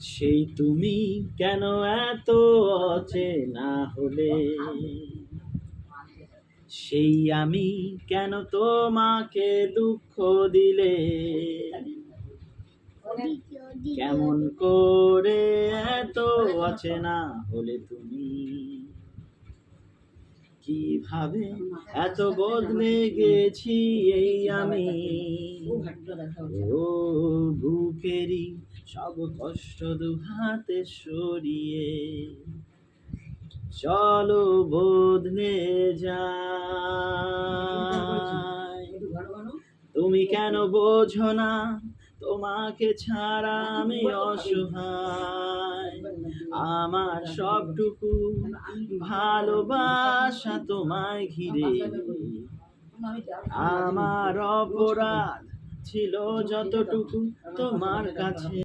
সেই তুমি কেন এত অচেনা হলে, সেই আমি কেন তোমাকে দুঃখ দিলে, কেমন করে এত অচেনা হলে তুমি, কিভাবে এত বদলে গেছি এই আমি। ও বুকেরই সব কষ্ট দুহাতে সরিয়ে চলো বদলে যাই। তুমি কেন বোঝো না তোমাকে ছাড়া আমি অসহায়, আমার সবটুকু ভালোবাসা তোমায় ঘিরে, আমার অপরাধ ছিল যতটুকু তোমার কাছে।